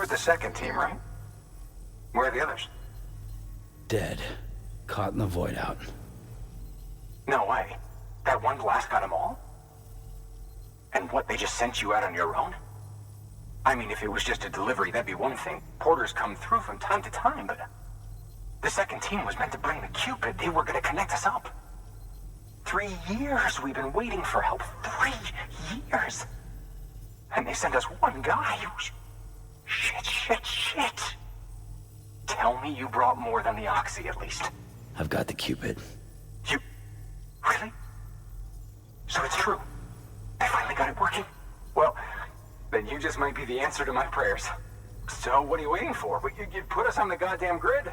with the second team, right? Where are the others? Dead. Caught in the void out. No way. That one blast got them all? And what, they just sent you out on your own? I mean, if it was just a delivery, that'd be one thing. Porters come through from time to time, but... The second team was meant to bring the Cupid. They were gonna connect us up. 3 years we've been waiting for help. 3 years! And they sent us one guy. Shit. Tell me you brought more than the Oxy, at least. I've got the Cupid. You... Really? So it's true. They finally got it working? Well, then you just might be the answer to my prayers. So what are you waiting for? You put us on the goddamn grid.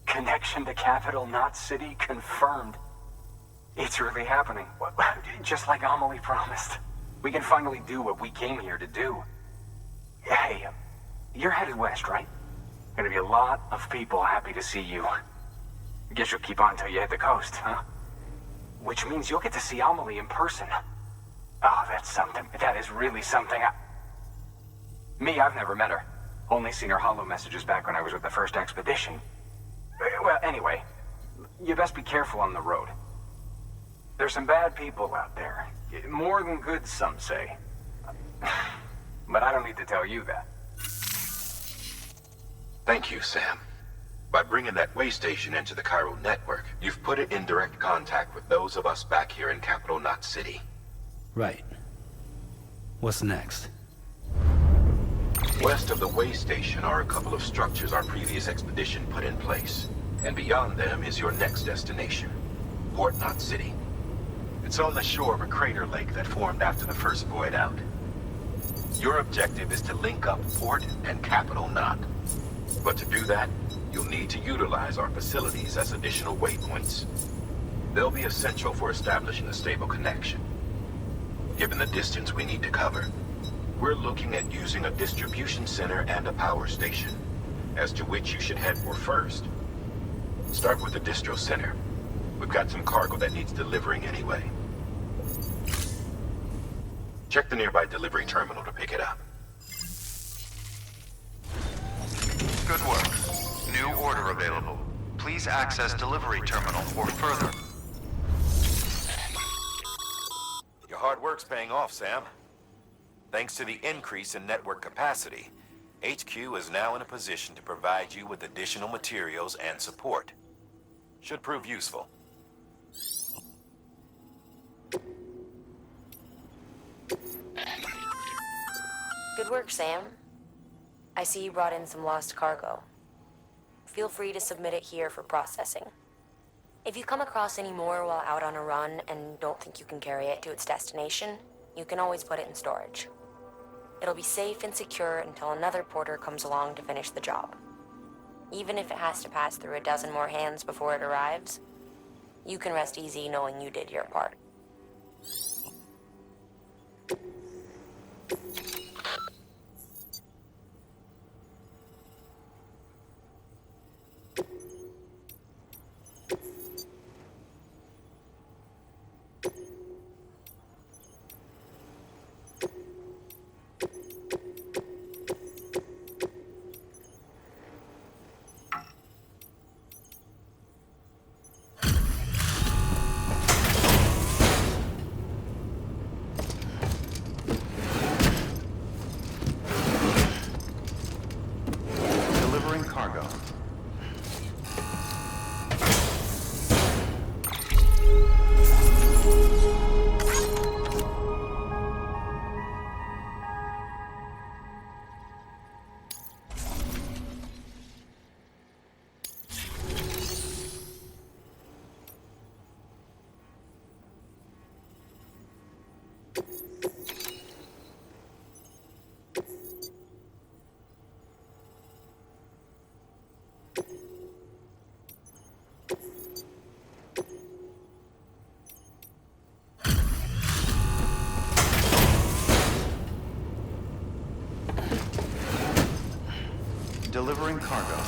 Connection to capital, not city, confirmed. It's really happening. Just like Amelie promised. We can finally do what we came here to do. Hey, you're headed west, right? Gonna be a lot of people happy to see you. I guess you'll keep on till you hit the coast, huh? Which means you'll get to see Amelie in person. Oh, that's something. That is really something. I've never met her. Only seen her holo messages back when I was with the first expedition. Well, anyway, you best be careful on the road. There's some bad people out there. More than good, some say. But I don't need to tell you that. Thank you, Sam. By bringing that way station into the Cairo network, you've put it in direct contact with those of us back here in Capital Knot City. Right. What's next? West of the way station are a couple of structures our previous expedition put in place. And beyond them is your next destination, Port Knot City. It's on the shore of a crater lake that formed after the first void out. Your objective is to link up Port and Capital Knot. But to do that, you'll need to utilize our facilities as additional waypoints. They'll be essential for establishing a stable connection. Given the distance we need to cover, we're looking at using a distribution center and a power station, as to which you should head for first. Start with the distro center. We've got some cargo that needs delivering anyway. Check the nearby delivery terminal to pick it up. Good work. New order available. Please access delivery terminal for further. Your hard work's paying off, Sam. Thanks to the increase in network capacity, HQ is now in a position to provide you with additional materials and support. Should prove useful. Good work, Sam. I see you brought in some lost cargo. Feel free to submit it here for processing. If you come across any more while out on a run and don't think you can carry it to its destination, you can always put it in storage. It'll be safe and secure until another porter comes along to finish the job. Even if it has to pass through a dozen more hands before it arrives, you can rest easy knowing you did your part. delivering cargo.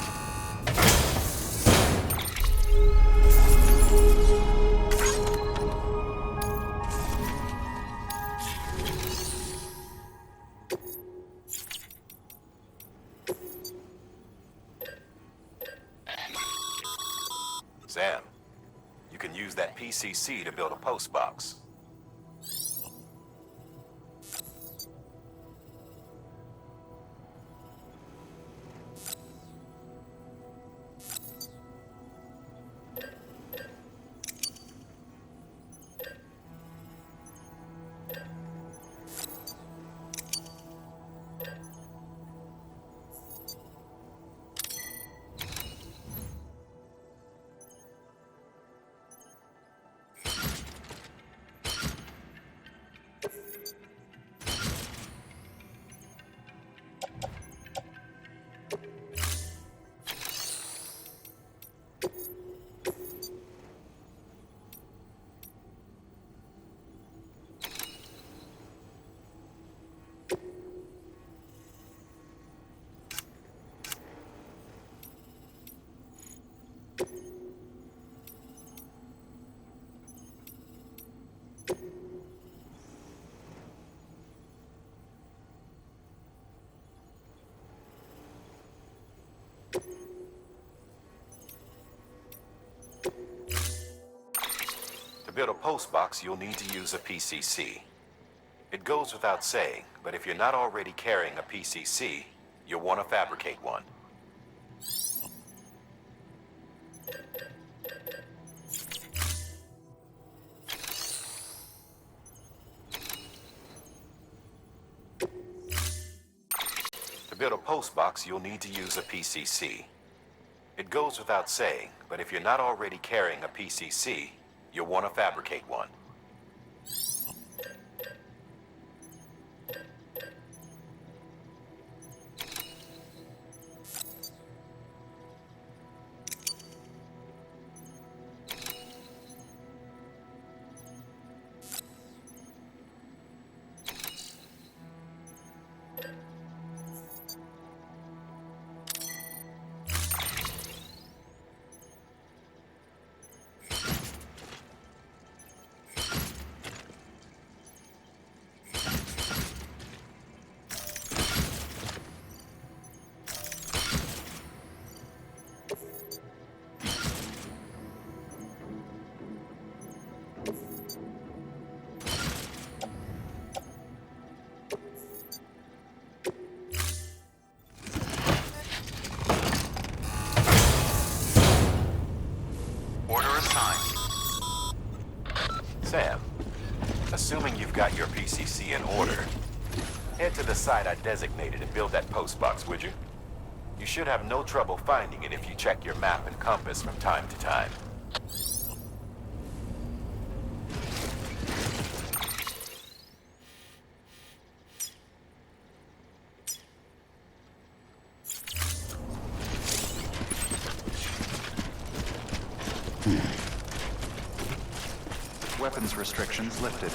Sam, you can use that PCC to build a post box. To build a post box, you'll need to use a PCC. It goes without saying, but if you're not already carrying a PCC, you'll want to fabricate one. To build a post box, you'll need to use a PCC. It goes without saying, but if you're not already carrying a PCC, you'll want to fabricate one. Sam, assuming you've got your PCC in order, head to the site I designated and build that post box, would you? You should have no trouble finding it if you check your map and compass from time to time. Weapons restrictions lifted.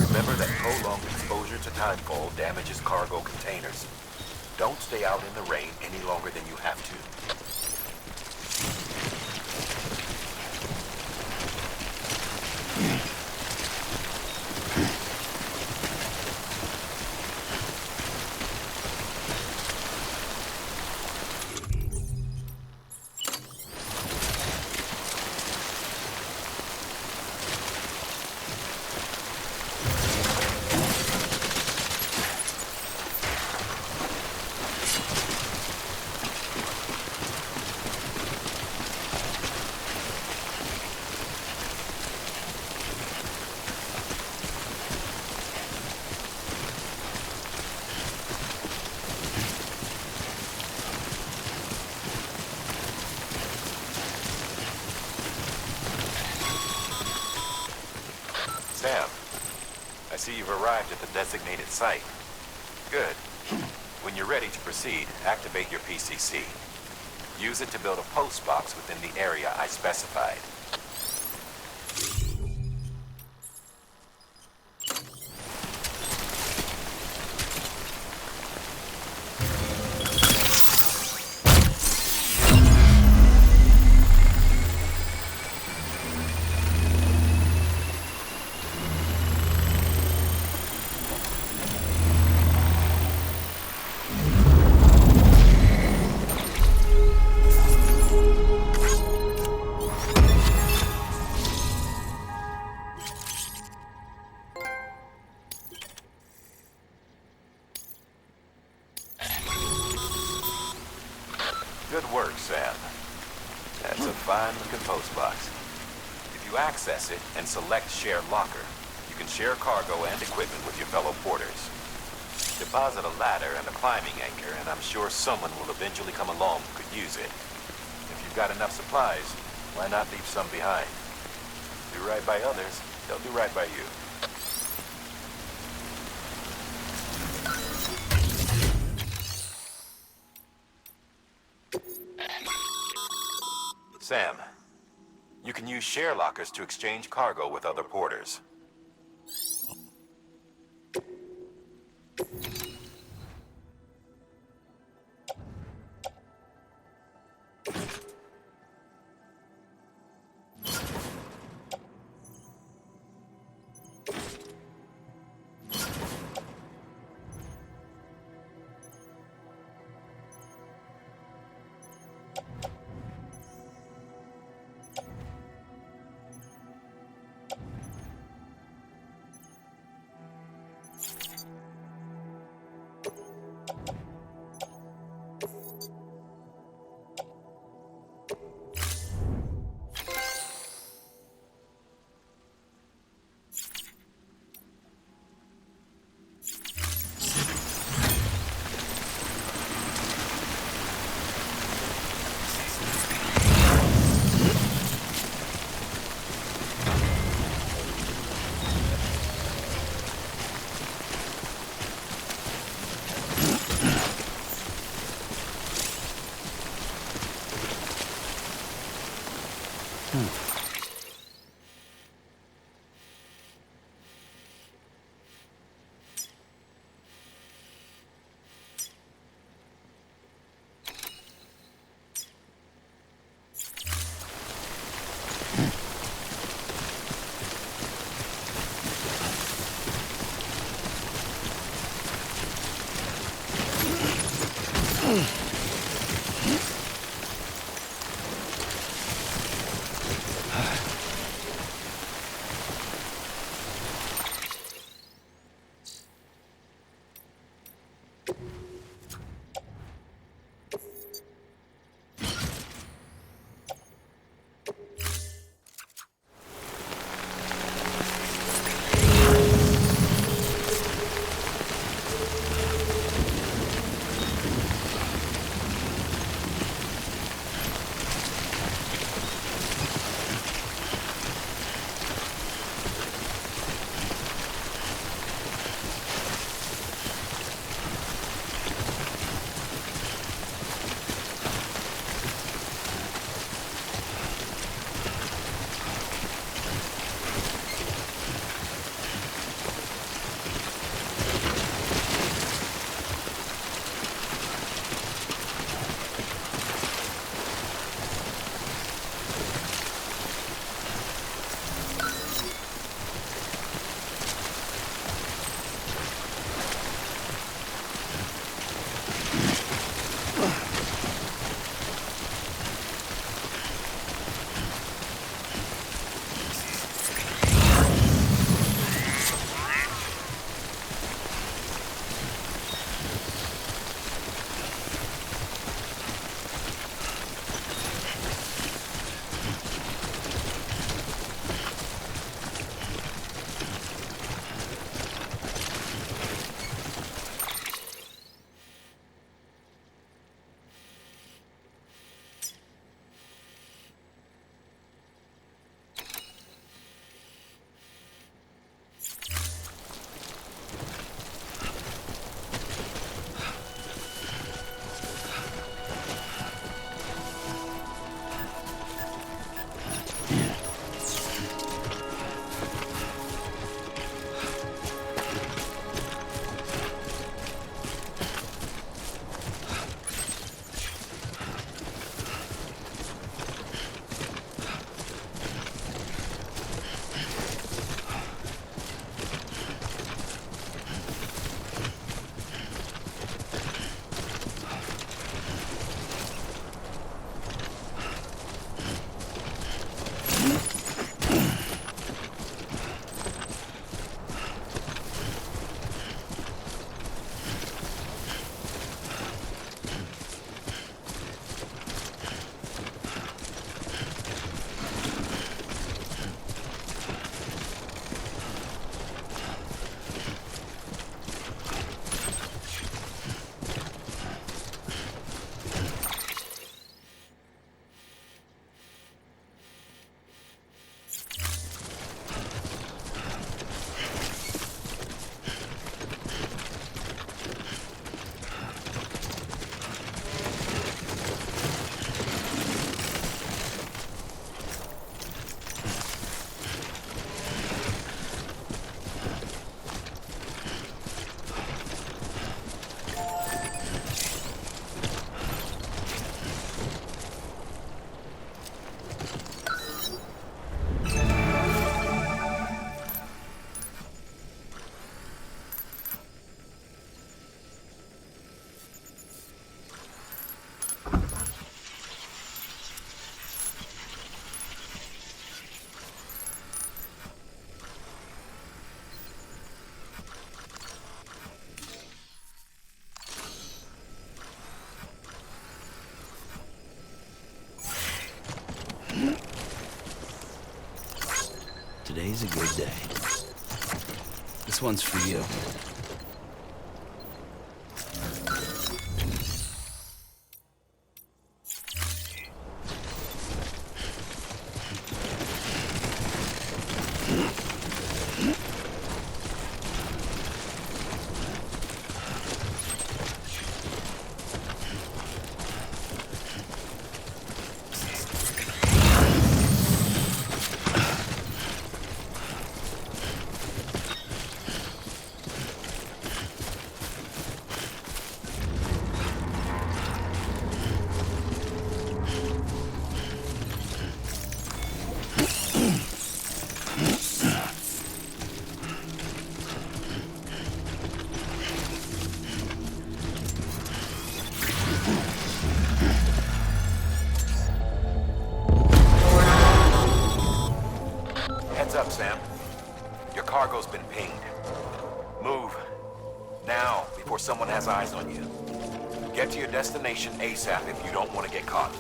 Remember that prolonged exposure to timefall damages cargo containers. Don't stay out in the rain any longer than you have to. Sam, I see you've arrived at the designated site. Good. When you're ready to proceed, activate your PCC. Use it to build a post box within the area I specified. Good work, Sam. That's a fine-looking post box. If you access it and select Share Locker, you can share cargo and equipment with your fellow porters. Deposit a ladder and a climbing anchor, and I'm sure someone will eventually come along who could use it. If you've got enough supplies, why not leave some behind? Do right by others, they'll do right by you. Sam, you can use share lockers to exchange cargo with other porters. Today's a good day. This one's for you. Heads up, Sam. Your cargo's been pinged. Move. Now, before someone has eyes on you. Get to your destination ASAP if you don't want to get caught.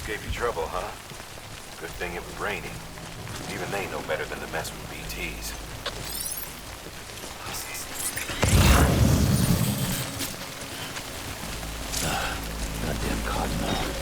Gave you trouble, huh? Good thing it was raining. Even they know better than to mess with BTs. Goddamn Cosmo.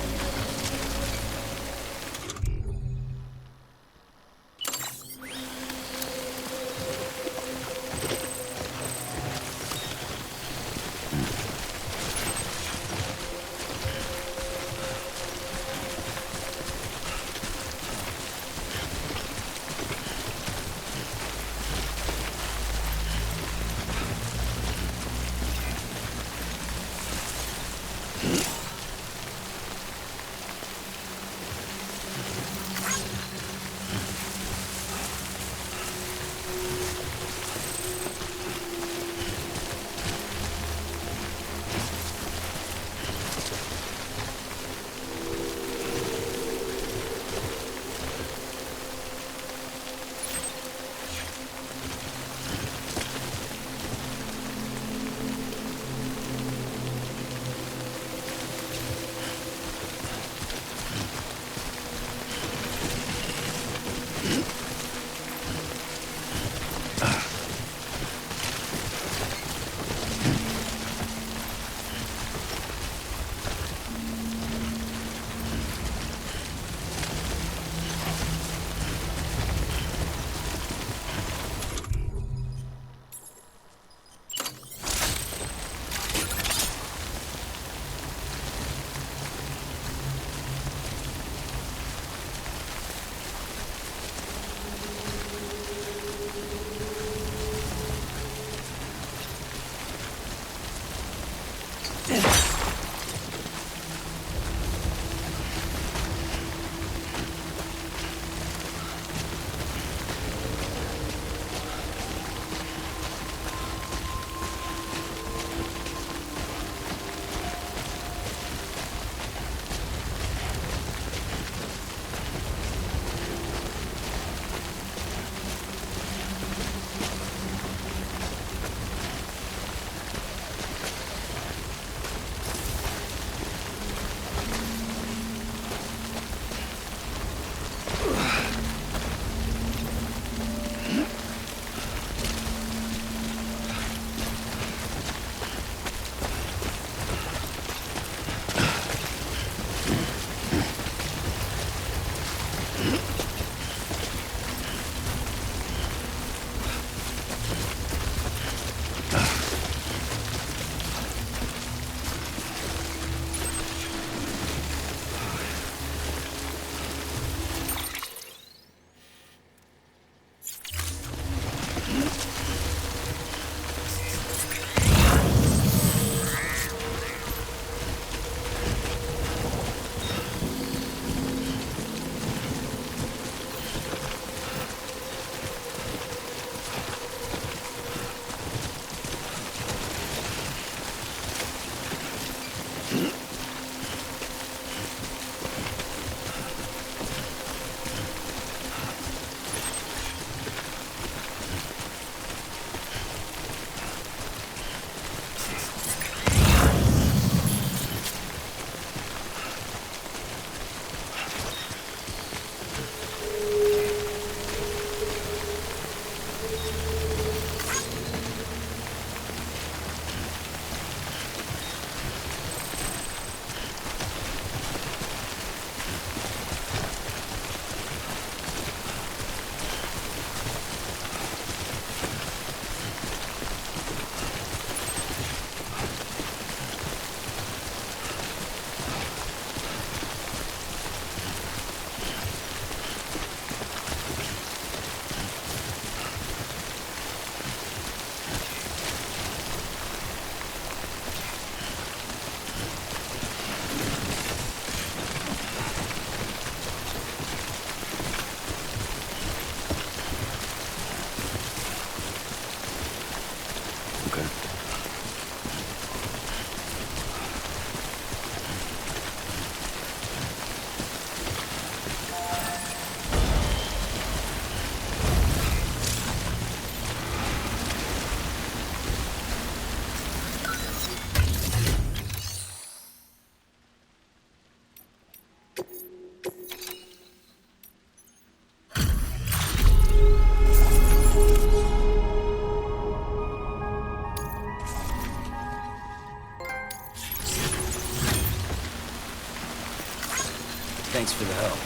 Thanks for the help.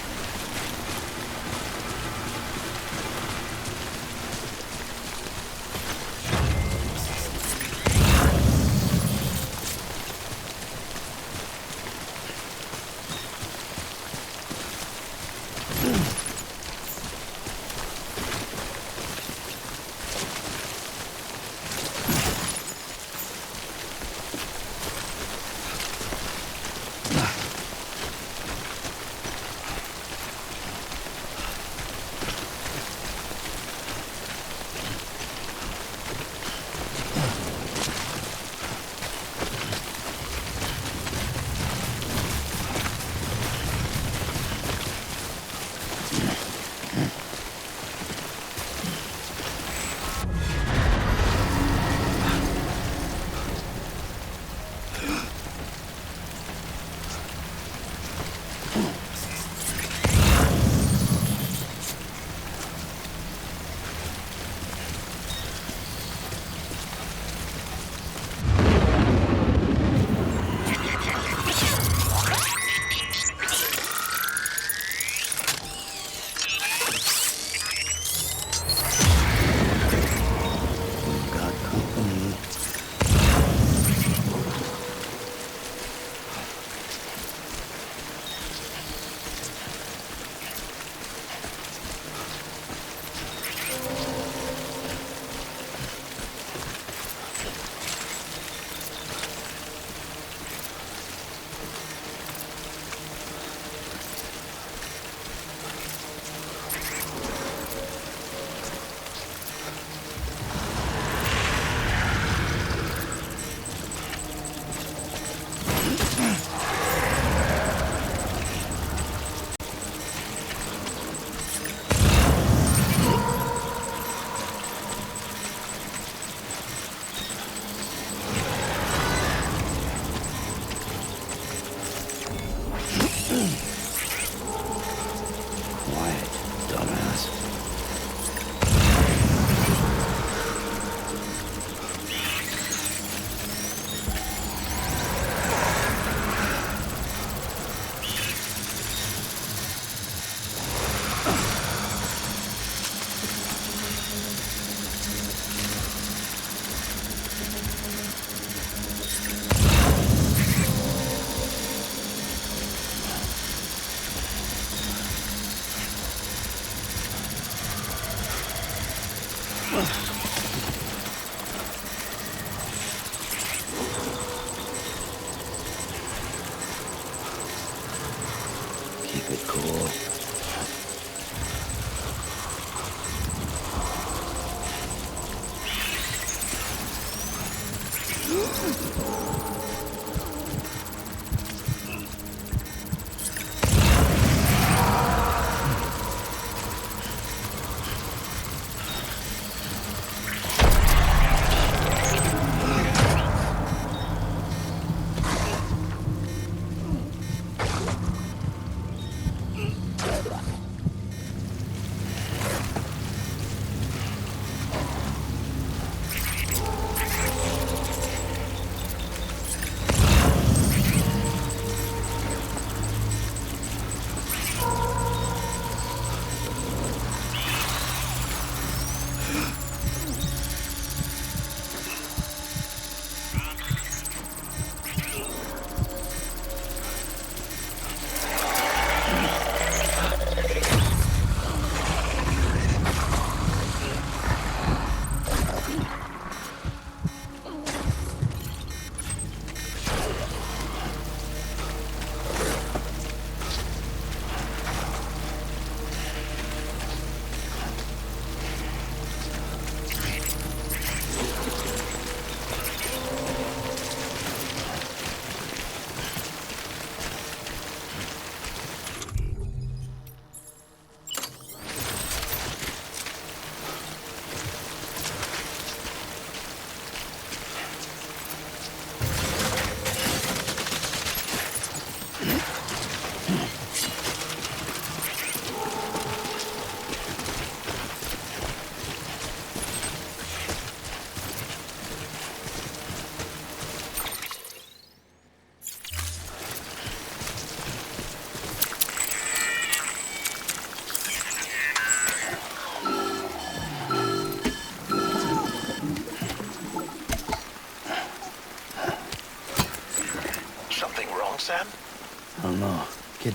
Keep it cool.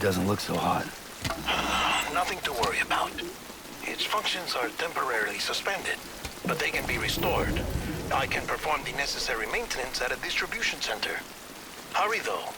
doesn't look so hot. Nothing to worry about. Its functions are temporarily suspended, but they can be restored. I can perform the necessary maintenance at a distribution center. Hurry, though.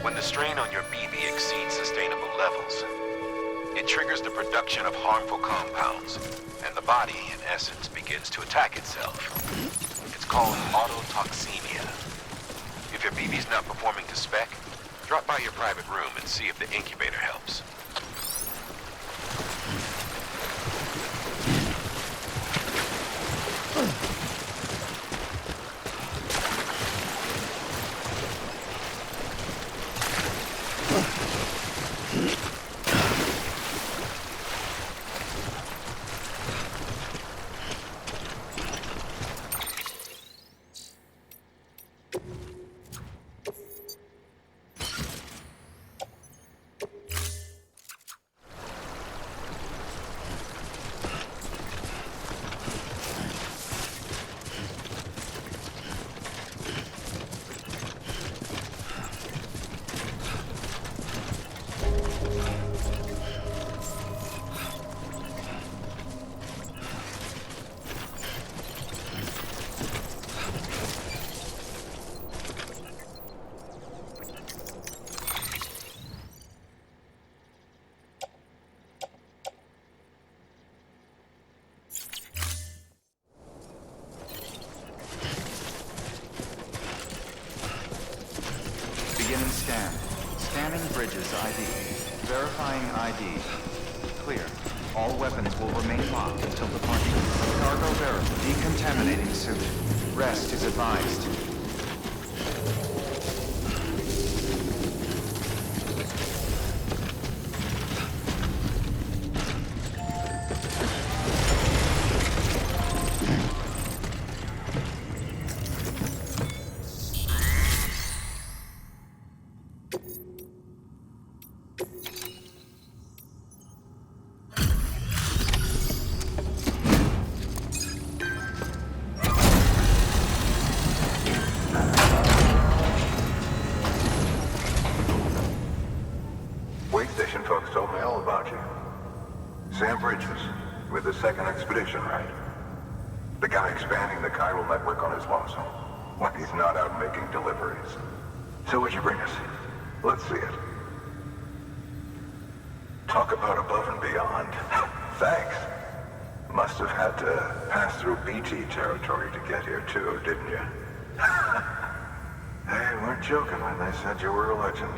When the strain on your BB exceeds sustainable levels, it triggers the production of harmful compounds, and the body, in essence, begins to attack itself. It's called autotoxemia. If your BB's not performing to spec, drop by your private room and see if the incubator helps. Beginning scan. Scanning bridges ID. Verifying ID. Clear. All weapons will remain locked until departure. Cargo verified. Decontaminating suit. Rest is advised. Station folks told me all about you. Sam Bridges, with the second expedition, right? The guy expanding the chiral network on his lonesome. When he's not out making deliveries. So what'd you bring us? Let's see it. Talk about above and beyond. Thanks. Must have had to pass through BT territory to get here too, didn't you? They weren't joking when they said you were a legend.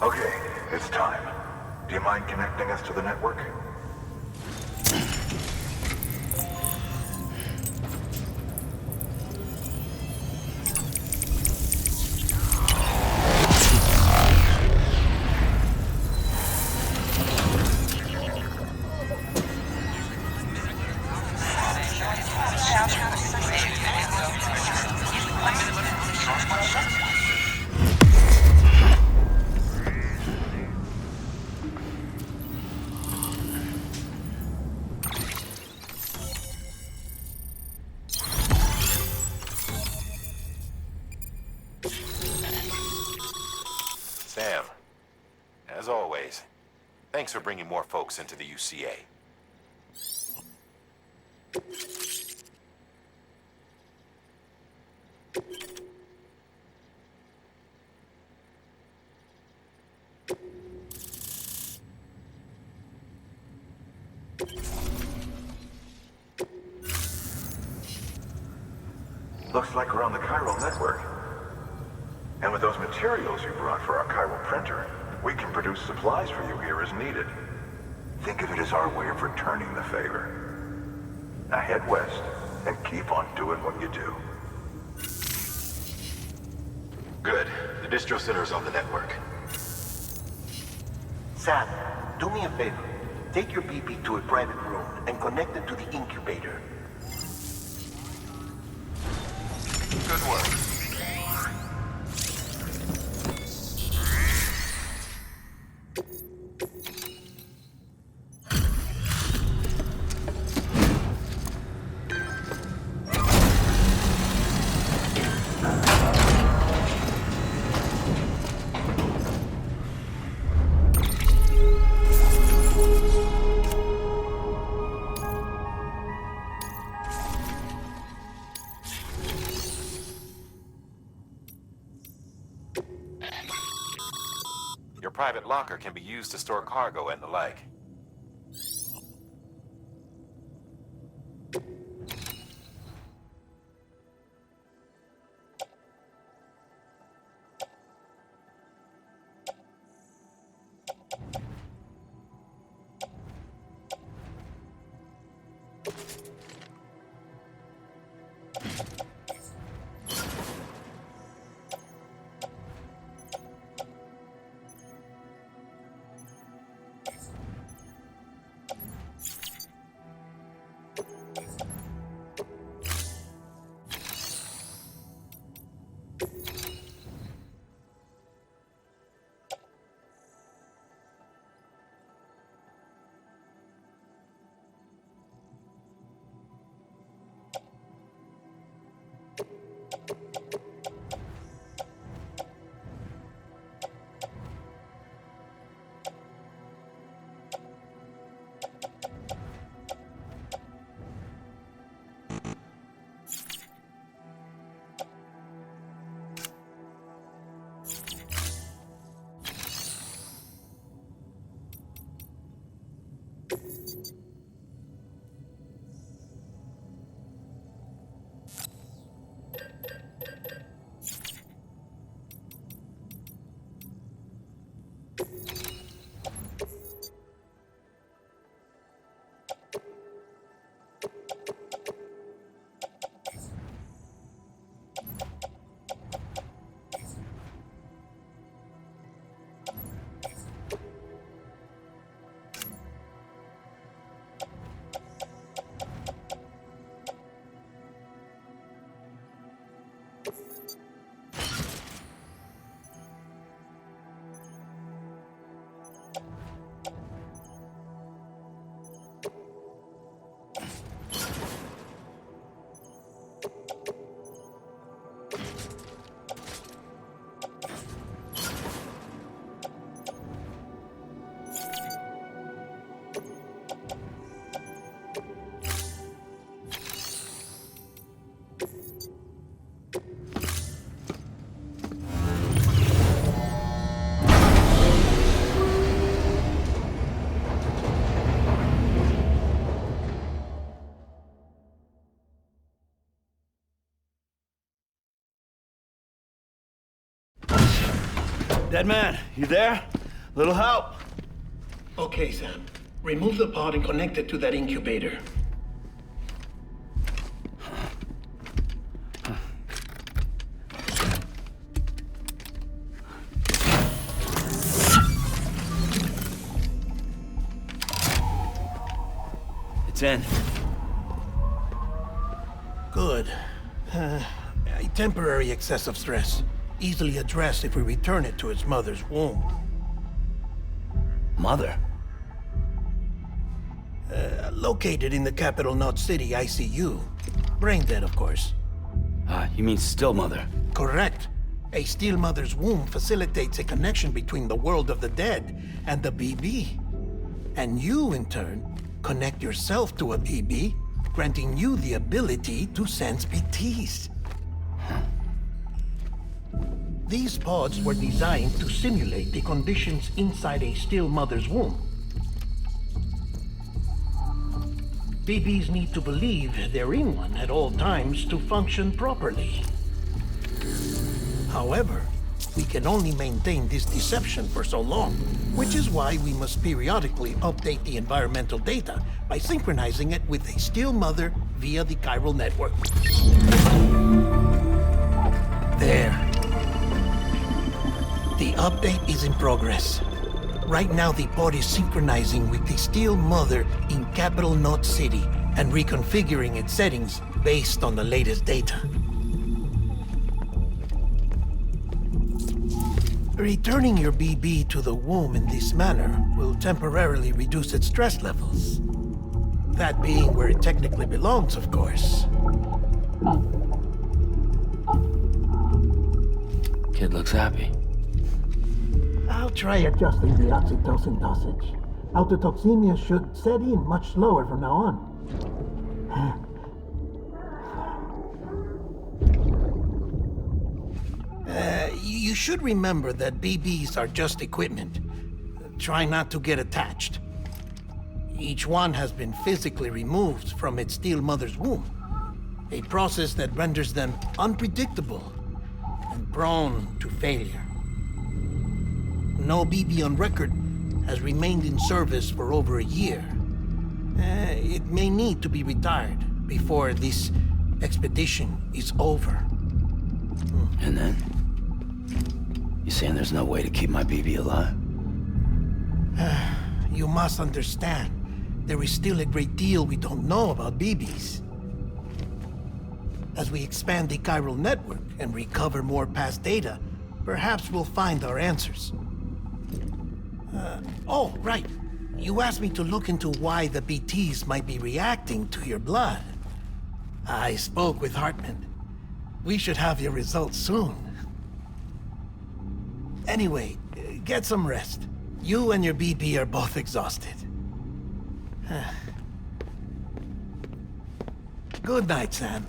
Okay, it's time. Do you mind connecting us to the network? Sam, as always, thanks for bringing more folks into the UCA. Looks like we're on the chiral network. And with those materials you brought for our chiral printer, we can produce supplies for you here as needed. Think of it as our way of returning the favor. Now head west and keep on doing what you do. Good. The distro center is on the network. Sam, do me a favor. Take your BB to a private room and connect it to the incubator. Good work. Your private locker can be used to store cargo and the like. Dead man, you there? Little help? Okay, Sam. Remove the pod and connect it to that incubator. It's in. Good. A temporary excessive stress. Easily addressed if we return it to its mother's womb. Mother? Located in the capital Knot City ICU. Brain dead, of course. You mean still mother? Correct. A still mother's womb facilitates a connection between the world of the dead and the BB. And you, in turn, connect yourself to a BB, granting you the ability to sense PTs. These pods were designed to simulate the conditions inside a still mother's womb. BBs need to believe they're in one at all times to function properly. However, we can only maintain this deception for so long, which is why we must periodically update the environmental data by synchronizing it with a Steel Mother via the chiral network. There. The update is in progress. Right now, the pod is synchronizing with the Steel Mother in Capital Knot City and reconfiguring its settings based on the latest data. Returning your BB to the womb in this manner will temporarily reduce its stress levels. That being where it technically belongs, of course. Kid looks happy. I'll try adjusting the oxytocin dosage. Autotoxemia should set in much slower from now on. You should remember that BBs are just equipment. Try not to get attached. Each one has been physically removed from its Steel Mother's womb. A process that renders them unpredictable and prone to failure. No BB on record has remained in service for over a year. It may need to be retired before this expedition is over. And then? You saying there's no way to keep my BB alive? You must understand, there is still a great deal we don't know about BBs. As we expand the chiral network and recover more past data, perhaps we'll find our answers. Oh, right. You asked me to look into why the BTs might be reacting to your blood. I spoke with Hartman. We should have your results soon. Anyway, get some rest. You and your BB are both exhausted. Good night, Sam.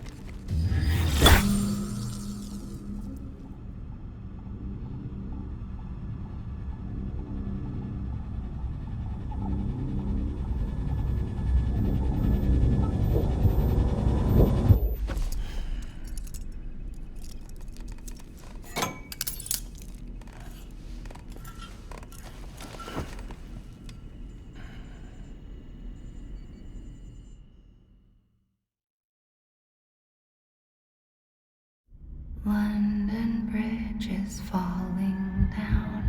London Bridge is falling down,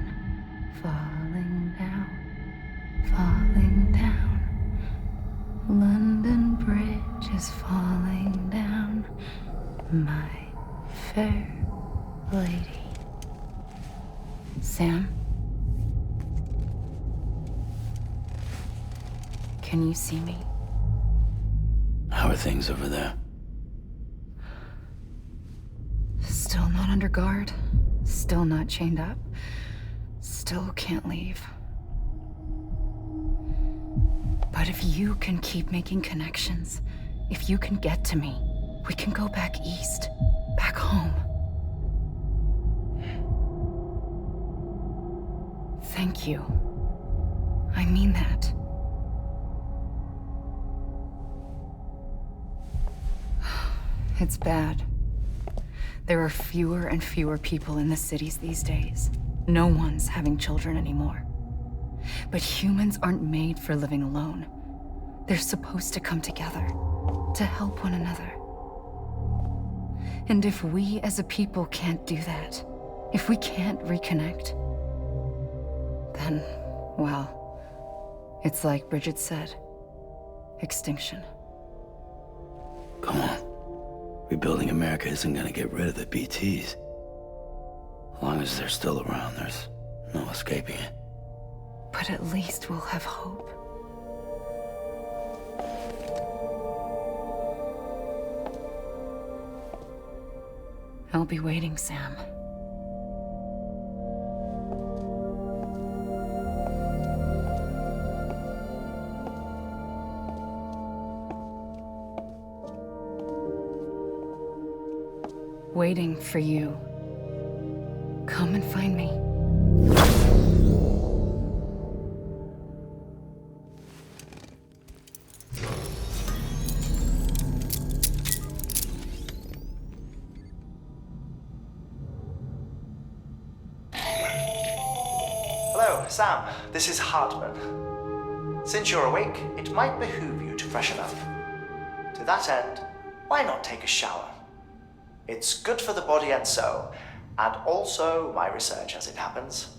falling down, falling down. London Bridge is falling down, my fair lady. Sam? Can you see me? How are things over there? Still not under guard, still not chained up, still can't leave. But if you can keep making connections, if you can get to me, we can go back east, back home. Thank you. I mean that. It's bad. There are fewer and fewer people in the cities these days. No one's having children anymore. But humans aren't made for living alone. They're supposed to come together, to help one another. And if we as a people can't do that, if we can't reconnect, then, well, it's like Bridget said, extinction. Come on. Rebuilding America isn't gonna get rid of the BTs. As long as they're still around, there's no escaping it. But at least we'll have hope. I'll be waiting, Sam. Waiting for you. Come and find me. So, Sam, this is Hartman. Since you're awake, it might behoove you to freshen up. To that end, why not take a shower? It's good for the body and soul, and also my research as it happens.